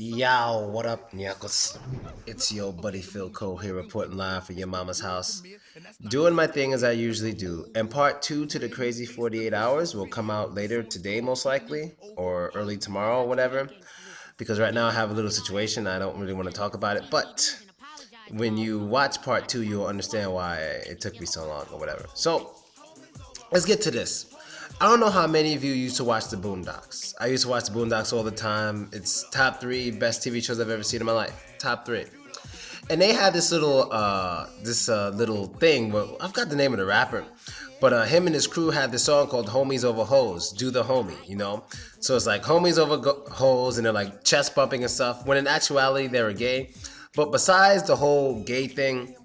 Yo, what up, Nyakos? It's your buddy Philko here reporting live from your mama's house. Doing my thing as I usually do. And part two to the crazy 48 hours will come out later today, most likely, or early tomorrow, or whatever. Because right now I have a little situation. I don't really want to talk about it. But when you watch part two, you'll understand why it took me so long, or whatever. So, let's get to this. I don't know how many of you used to watch the Boondocks. I used to watch the Boondocks all the time. It's top three best TV shows I've ever seen in my life. Top three. And they had this little thing. Well, I've got the name of the rapper, but him and his crew had this song called "Homies Over Hoes." Do the homie. So it's like homies over hoes, and they're like chest bumping and stuff. When in actuality they were gay. But besides the whole gay thing,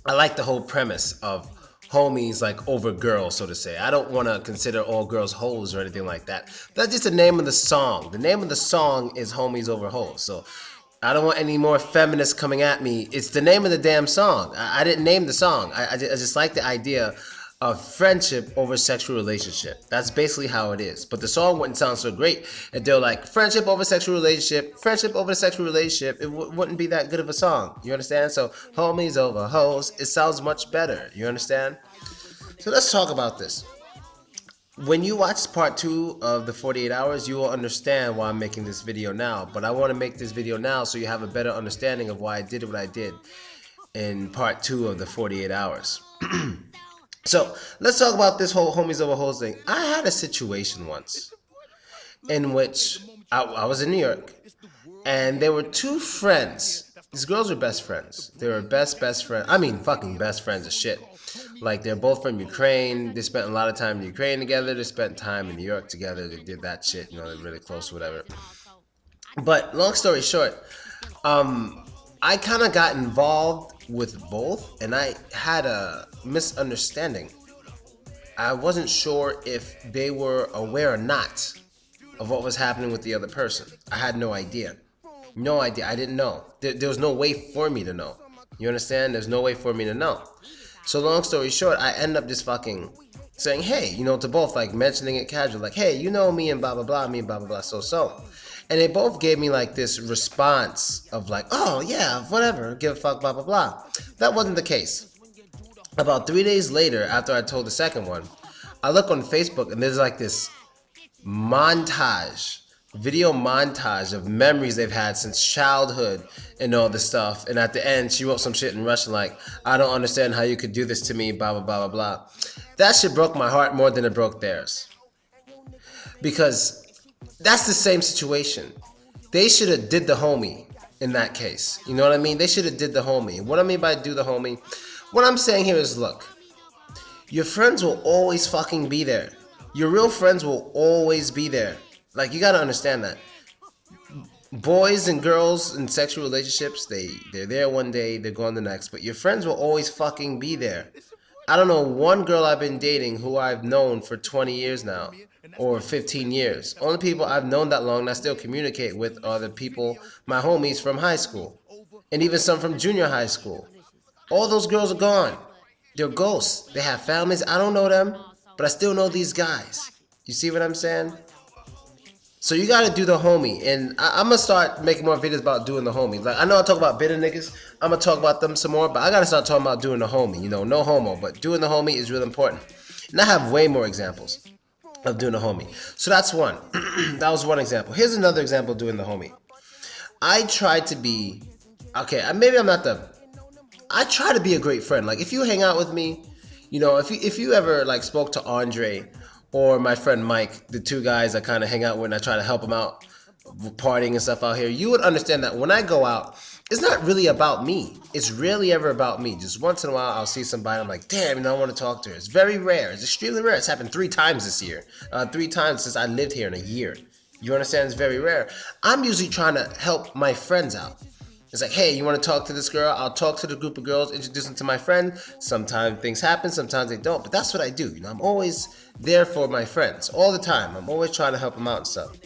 I like the whole premise of homies like over girls, so to say. I don't want to consider all girls hoes or anything like that. That's just the name of the song. The name of the song is Homies Over Hoes. So I don't want any more feminists coming at me. It's the name of the damn song. I didn't name the song. I just like the idea of friendship over sexual relationship. That's basically how it is. But the song wouldn't sound so great if they're like friendship over sexual relationship, friendship over sexual relationship. It wouldn't be that good of a song. You understand? So homies over hoes, it sounds much better. You understand? So let's talk about this. When you watch part two of the 48 hours, you will understand why I'm making this video now. But I want to make this video now so you have a better understanding of why I did what I did in part two of the 48 hours. So let's talk about this whole homies over hoes thing. I had a situation once in which I was in New York, and there were two friends. These girls were best friends. They were best friends. I mean, fucking best friends as shit. Like, they're both from Ukraine. They spent a lot of time in Ukraine together. They spent time in New York together. They did that shit. They're really close or whatever. But long story short, I kind of got involved with both, and I had a misunderstanding. I wasn't sure if they were aware or not of what was happening with the other person. I had no idea. No idea. I didn't know. There was no way for me to know. You understand? There's no way for me to know. So long story short, I end up just fucking saying, hey, to both, like mentioning it casual, like, hey, me and blah, blah, blah, me and blah, blah, blah, so. And they both gave me like this response of like, oh yeah, whatever, give a fuck, blah, blah, blah. That wasn't the case. About 3 days later, after I told the second one, I look on Facebook and there's like this video montage of memories they've had since childhood and all this stuff. And at the end, she wrote some shit in Russian like, I don't understand how you could do this to me, blah, blah, blah, blah, blah. That shit broke my heart more than it broke theirs. Because that's the same situation. They should have did the homie in that case. You know what I mean? They should have did the homie. What I mean by do the homie, what I'm saying here is, look, your friends will always fucking be there. Your real friends will always be there. Like, you gotta understand that. Boys and girls in sexual relationships, they're there one day, they're gone the next. But your friends will always fucking be there. I don't know one girl I've been dating who I've known for 20 years now. Or 15 years. Only people I've known that long and I still communicate with are the people, my homies from high school. And even some from junior high school. All those girls are gone. They're ghosts. They have families. I don't know them, but I still know these guys. You see what I'm saying? So you gotta do the homie. And I'm gonna start making more videos about doing the homie. Like, I know I talk about bitter niggas. I'm gonna talk about them some more, but I gotta start talking about doing the homie. No homo, but doing the homie is really important. And I have way more examples of doing the homie. So that's one. That was one example. Here's another example of doing the homie. I try to be, okay, maybe I'm not I try to be a great friend. Like, if you hang out with me, if you ever like spoke to Andre or my friend Mike, the two guys I kind of hang out with and I try to help them out partying and stuff out here, you would understand that when I go out, it's not really about me. It's rarely ever about me. Just once in a while, I'll see somebody, I'm like, damn, I want to talk to her. It's very rare. It's extremely rare. It's happened 3 times this year. 3 times since I lived here in a year. You understand? It's very rare. I'm usually trying to help my friends out. It's like, hey, you want to talk to this girl? I'll talk to the group of girls, introduce them to my friend. Sometimes things happen, sometimes they don't. But that's what I do. I'm always there for my friends. All the time. I'm always trying to help them out and stuff.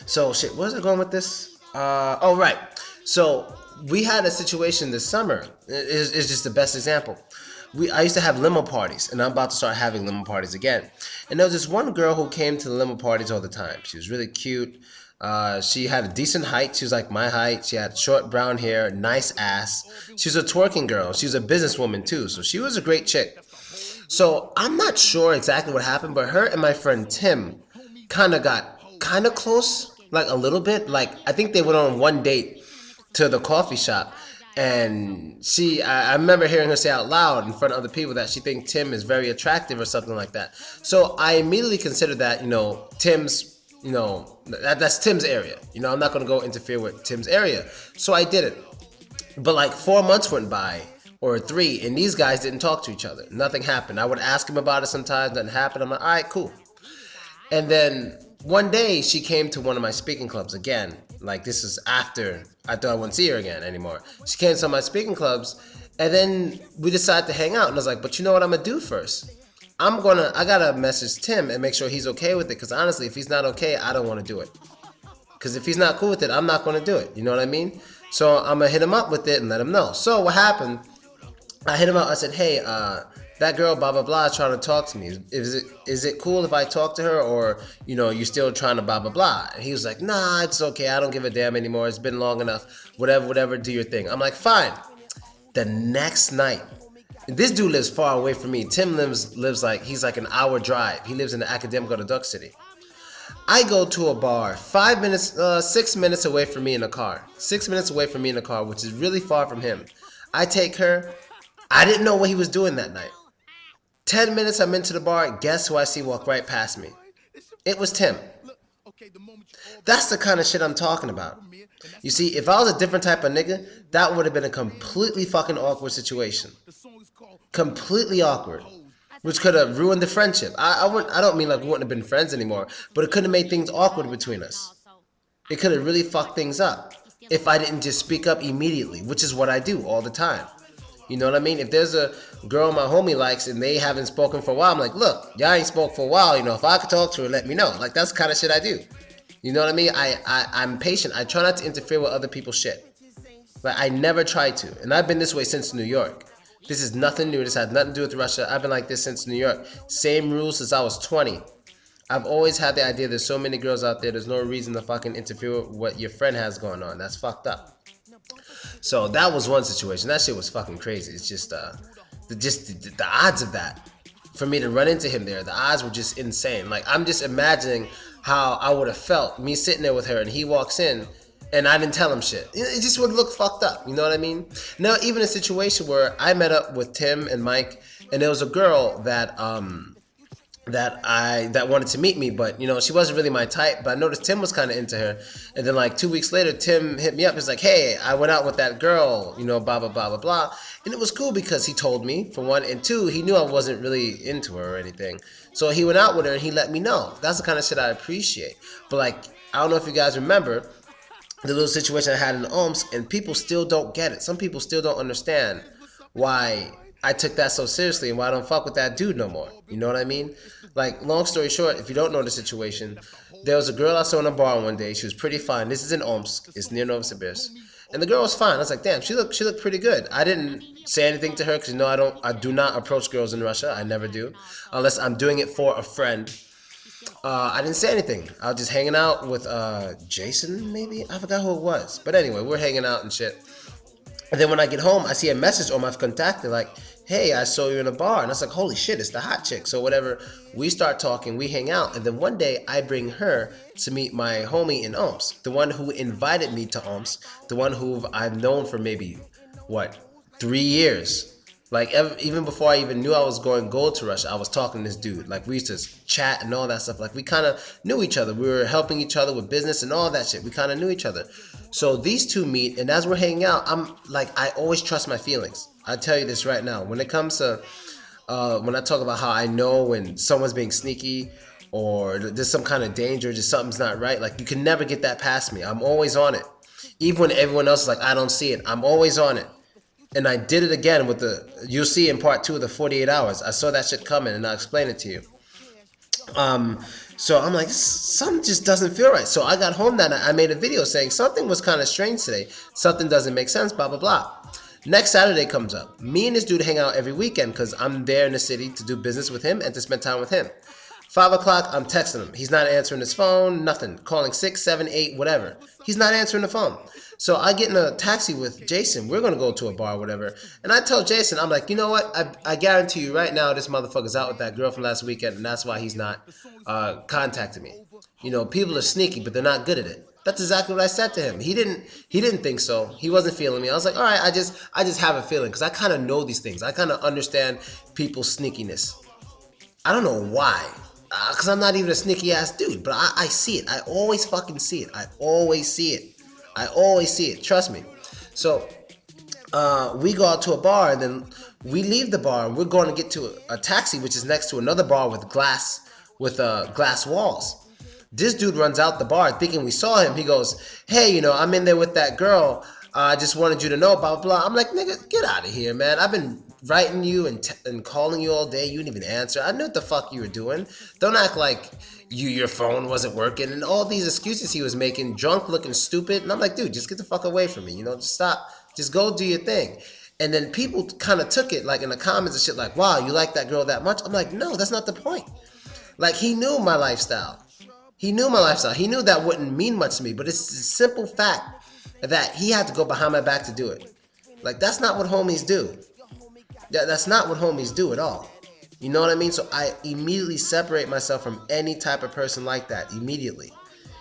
So, shit, where's it going with this? Oh, right. So, we had a situation this summer. It's just the best example. I used to have limo parties, and I'm about to start having limo parties again. And there was this one girl who came to the limo parties all the time. She was really cute. She had a decent height. She was like my height. She had short brown hair, nice ass. She was a twerking girl. She was a businesswoman too, so she was a great chick. So I'm not sure exactly what happened, but her and my friend Tim kind of got kind of close, like a little bit. Like I think they went on one date to the coffee shop, and I remember hearing her say out loud in front of other people that she thinks Tim is very attractive or something like that. So I immediately considered that, Tim's, that's Tim's area. I'm not going to go interfere with Tim's area. So I did it. But like 4 months went by, or 3, and these guys didn't talk to each other. Nothing happened. I would ask him about it sometimes, nothing happened. I'm like, all right, cool. And then one day she came to one of my speaking clubs again. Like this is after I thought I wouldn't see her again anymore. She came to my speaking clubs, and then we decided to hang out. And I was like, but you know what I'm gonna do first? I gotta message Tim and make sure he's okay with it. Because honestly, if he's not okay, I don't want to do it. Because if he's not cool with it, I'm not gonna do it. You know what I mean? So I'm gonna hit him up with it and let him know. So what happened? I hit him up. I said, hey, that girl, blah, blah, blah, is trying to talk to me. Is it cool if I talk to her, or, you still trying to blah, blah, blah? And he was like, nah, it's okay. I don't give a damn anymore. It's been long enough. Whatever, do your thing. I'm like, fine. The next night, this dude lives far away from me. Tim lives like, he's like an hour drive. He lives in the academic of the Duck City. I go to a bar 6 minutes away from me in a car. 6 minutes away from me in a car, which is really far from him. I take her. I didn't know what he was doing that night. 10 minutes I'm into the bar, guess who I see walk right past me? It was Tim. That's the kind of shit I'm talking about. You see, if I was a different type of nigga, that would have been a completely fucking awkward situation. Completely awkward. Which could have ruined the friendship. I don't mean like we wouldn't have been friends anymore, but it could have made things awkward between us. It could have really fucked things up if I didn't just speak up immediately, which is what I do all the time. You know what I mean? If there's a girl my homie likes and they haven't spoken for a while, I'm like, look, y'all ain't spoke for a while. If I could talk to her, let me know. Like, that's the kind of shit I do. You know what I mean? I'm patient. I try not to interfere with other people's shit. But I never try to. And I've been this way since New York. This is nothing new. This has nothing to do with Russia. I've been like this since New York. Same rules since I was 20. I've always had the idea there's so many girls out there, there's no reason to fucking interfere with what your friend has going on. That's fucked up. So that was one situation. That shit was fucking crazy. It's just the odds of that, for me to run into him there, the odds were just insane. Like, I'm just imagining how I would have felt, me sitting there with her and he walks in and I didn't tell him shit. It just would look fucked up. You know what I mean? Now, even a situation where I met up with Tim and Mike, and there was a girl that wanted to meet me, but she wasn't really my type. But I noticed Tim was kind of into her, and then like 2 weeks later, Tim hit me up. He's like, "Hey, I went out with that girl, blah blah blah blah blah," and it was cool because he told me, for one, and two, he knew I wasn't really into her or anything. So he went out with her and he let me know. That's the kind of shit I appreciate. But like, I don't know if you guys remember the little situation I had in Omsk, and people still don't get it. Some people still don't understand why I took that so seriously and why I don't fuck with that dude no more. You know what I mean? Like, long story short, if you don't know the situation, there was a girl I saw in a bar one day. She was pretty fine. This is in Omsk. It's near Novosibirsk. And the girl was fine. I was like, damn, she looked pretty good. I didn't say anything to her because I do not approach girls in Russia. I never do, unless I'm doing it for a friend. I didn't say anything. I was just hanging out with Jason, maybe? I forgot who it was. But anyway, we're hanging out and shit. And then when I get home, I see a message on my contact. They're like, hey, I saw you in a bar. And I was like, holy shit, it's the hot chick. So whatever, we start talking, we hang out. And then one day I bring her to meet my homie in Omsk, the one who invited me to Omsk, the one who I've known for maybe, 3 years. Like, even before I even knew I was going gold to Russia, I was talking to this dude. Like, we used to chat and all that stuff. Like, we kind of knew each other. We were helping each other with business and all that shit. We kind of knew each other. So these two meet, and as we're hanging out, I'm like, I always trust my feelings. I tell you this right now. When it comes to, when I talk about how I know when someone's being sneaky or there's some kind of danger, just something's not right, like, you can never get that past me. I'm always on it. Even when everyone else is like, I don't see it, I'm always on it. And I did it again with you'll see in part 2 of the 48 hours. I saw that shit coming and I'll explain it to you. So I'm like, something just doesn't feel right. So I got home that night. I made a video saying something was kind of strange today. Something doesn't make sense, blah, blah, blah. Next Saturday comes up. Me and this dude hang out every weekend because I'm there in the city to do business with him and to spend time with him. 5 o'clock, I'm texting him. He's not answering his phone, nothing. Calling 6, 7, 8, whatever. He's not answering the phone. So I get in a taxi with Jason. We're going to go to a bar or whatever. And I tell Jason, I'm like, you know what? I guarantee you right now this motherfucker's out with that girl from last weekend, and that's why he's not contacting me. You know, people are sneaky, but they're not good at it. That's exactly what I said to him. He didn't think so. He wasn't feeling me. I was like, all right, I just have a feeling because I kind of know these things. I kind of understand people's sneakiness. I don't know why. Because I'm not even a sneaky ass dude, but I see it. I always fucking see it. I always see it. I always see it. Trust me. So we go out to a bar, and then we leave the bar, and we're going to get to a taxi, which is next to another bar with glass walls. This dude runs out the bar thinking we saw him. He goes, hey, you know, I'm in there with that girl. I just wanted you to know, blah, blah, blah. I'm like, nigga, get out of here, man. I've been writing you and calling you all day. You didn't even answer. I knew what the fuck you were doing. Don't act like your phone wasn't working. And all these excuses he was making, drunk, looking stupid. And I'm like, dude, just get the fuck away from me. You know, just stop. Just go do your thing. And then people kind of took it, like in the comments and shit, like, wow, you like that girl that much? I'm like, no, that's not the point. Like, he knew my lifestyle. He knew my lifestyle. He knew that wouldn't mean much to me, but it's a simple fact that he had to go behind my back to do it. Like, that's not what homies do. That's not what homies do at all. You know what I mean? So I immediately separate myself from any type of person like that, immediately.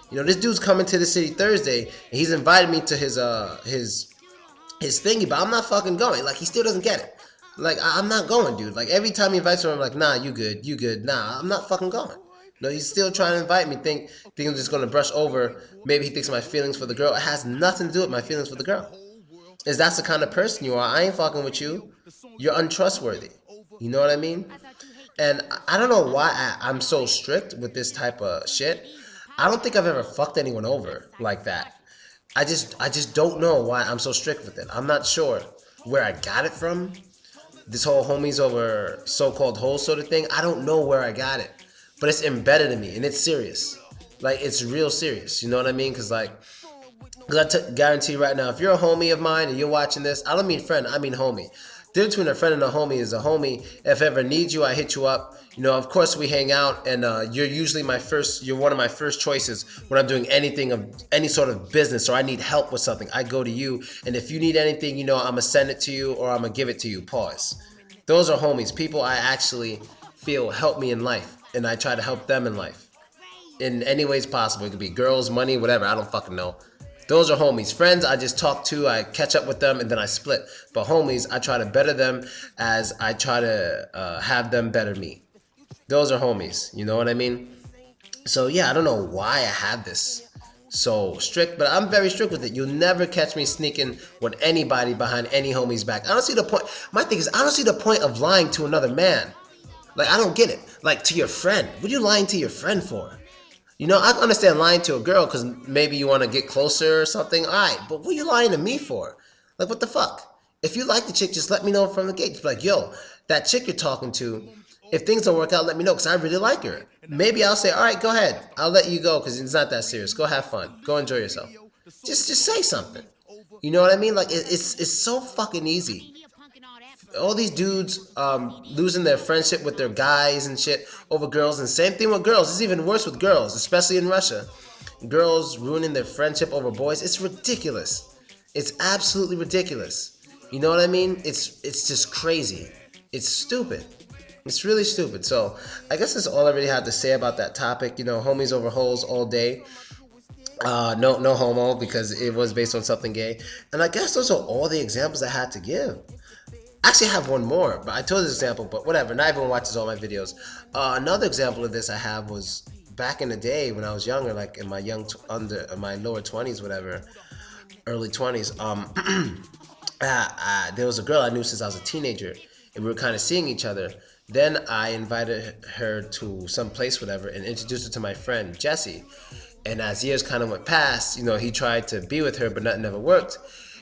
You know, this dude's coming to the city Thursday, and he's invited me to his thingy, but I'm not fucking going. Like, he still doesn't get it. Like, I'm not going, dude. Like, every time he invites me, I'm like, nah, you good. Nah, I'm not fucking going. No, he's still trying to invite me, think I'm just going to brush over. Maybe he thinks my feelings for the girl. It has nothing to do with my feelings for the girl. Is that's the kind of person you are. I ain't fucking with you. You're untrustworthy. You know what I mean? And I don't know why I'm so strict with this type of shit. I don't think I've ever fucked anyone over like that. I just don't know why I'm so strict with it. I'm not sure where I got it from. This whole homies over so-called hoes sort of thing. I don't know where I got it. But it's embedded in me, and it's serious. Like, it's real serious. You know what I mean? Because I guarantee right now, if you're a homie of mine and you're watching this, I don't mean friend, I mean homie. The difference between a friend and a homie is a homie. If I ever need you, I hit you up. You know, of course we hang out, and you're usually you're one of my first choices when I'm doing anything of any sort of business, or I need help with something. I go to you, and if you need anything, you know, I'm gonna send it to you, or I'm gonna give it to you. Pause. Those are homies, people I actually feel help me in life, and I try to help them in life in any ways possible. It could be girls, money, whatever. I don't fucking know. Those are homies. Friends, I just talk to, I catch up with them, and then I split. But homies, I try to better them as I try to have them better me. Those are homies. You know what I mean? So yeah, I don't know why I have this so strict, but I'm very strict with it. You'll never catch me sneaking with anybody behind any homie's back. I don't see the point. My thing is, I don't see the point of lying to another man. Like, I don't get it. Like, to your friend. What are you lying to your friend for? You know, I understand lying to a girl because maybe you want to get closer or something. All right, but what are you lying to me for? Like, what the fuck? If you like the chick, just let me know from the gate. Just be like, yo, that chick you're talking to, if things don't work out, let me know because I really like her. Maybe I'll say, all right, go ahead. I'll let you go because it's not that serious. Go have fun. Go enjoy yourself. Just say something. You know what I mean? Like, it's so fucking easy. All these dudes losing their friendship with their guys and shit over girls, and same thing with girls. It's even worse with girls, especially in Russia. Girls ruining their friendship over boys. It's ridiculous. It's absolutely ridiculous. You know what I mean? It's just crazy. It's stupid. It's really stupid. So I guess that's all I really have to say about that topic. You know, homies over hoes all day. No homo, because it was based on something gay. And I guess those are all the examples I had to give. Actually, I have one more, but I told this example, but whatever. Not everyone watches all my videos. Another example of this I have was back in the day when I was younger, like in my my lower 20s, whatever, early 20s. There was a girl I knew since I was a teenager, and we were kind of seeing each other. Then I invited her to some place, whatever, and introduced her to my friend Jesse. And as years kind of went past, you know, he tried to be with her, but nothing ever worked.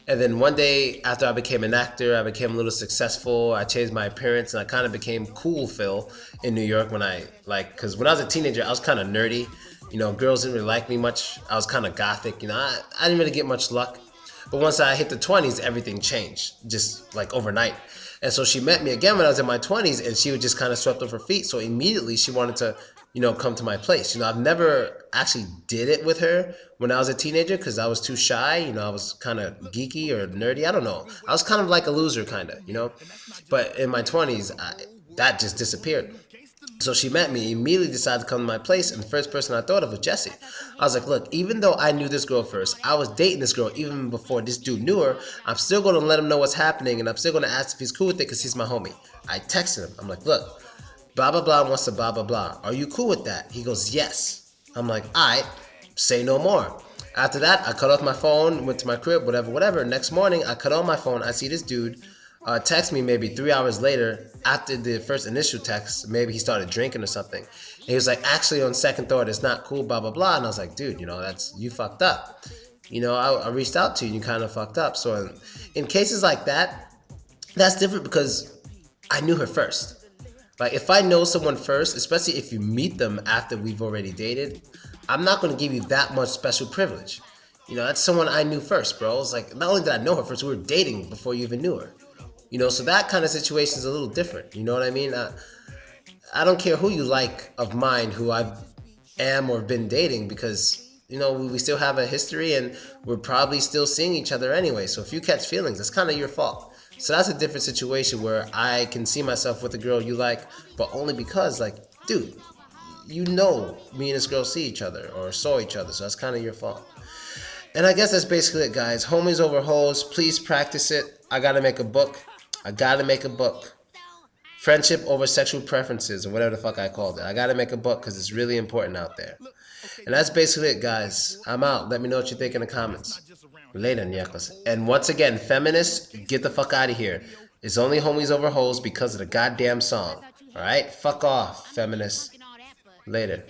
And then one day, after I became an actor, I became a little successful, I changed my appearance, and I kind of became cool Phil in New York because when I was a teenager, I was kind of nerdy. You know, girls didn't really like me much. I was kind of gothic, you know, I didn't really get much luck. But once I hit the 20s, everything changed, just like overnight. And so she met me again when I was in my 20s, and she was just kind of swept off her feet. So immediately she wanted to come to my place. I've never actually did it with her when I was a teenager because I was too shy. I was kind of geeky or nerdy. I don't know. I was kind of like a loser, kind of. But in my 20s, that just disappeared. So she met me, immediately decided to come to my place, and the first person I thought of was Jesse. I was like, look, even though I knew this girl first, I was dating this girl even before this dude knew her, I'm still going to let him know what's happening, and I'm still going to ask if he's cool with it because he's my homie. I texted him. I'm like, look, blah, blah, blah wants to blah, blah, blah. Are you cool with that? He goes, yes. I'm like, all right, say no more. After that, I cut off my phone, went to my crib, whatever, whatever. Next morning, I cut on my phone. I see this dude text me maybe 3 hours later after the first initial text. Maybe he started drinking or something. And he was like, actually, on second thought, it's not cool, blah, blah, blah. And I was like, dude, that's, you fucked up. I reached out to you and you kind of fucked up. So in cases like that, that's different because I knew her first. Like, if I know someone first, especially if you meet them after we've already dated, I'm not going to give you that much special privilege. That's someone I knew first, bro. It's like, not only did I know her first, we were dating before you even knew her. So that kind of situation is a little different. You know what I mean? I don't care who you like of mine, who I am or been dating, because, we still have a history and we're probably still seeing each other anyway. So if you catch feelings, that's kind of your fault. So that's a different situation where I can see myself with a girl you like, but only because, like, dude, me and this girl see each other or saw each other. So that's kind of your fault. And I guess that's basically it, guys. Homies over hoes. Please practice it. I got to make a book. Friendship over sexual preferences, or whatever the fuck I called it. I got to make a book because it's really important out there. And that's basically it, guys. I'm out. Let me know what you think in the comments. Later, ñacos. And once again, feminists, get the fuck out of here. It's only homies over hoes because of the goddamn song. Alright? Fuck off, feminists. Later.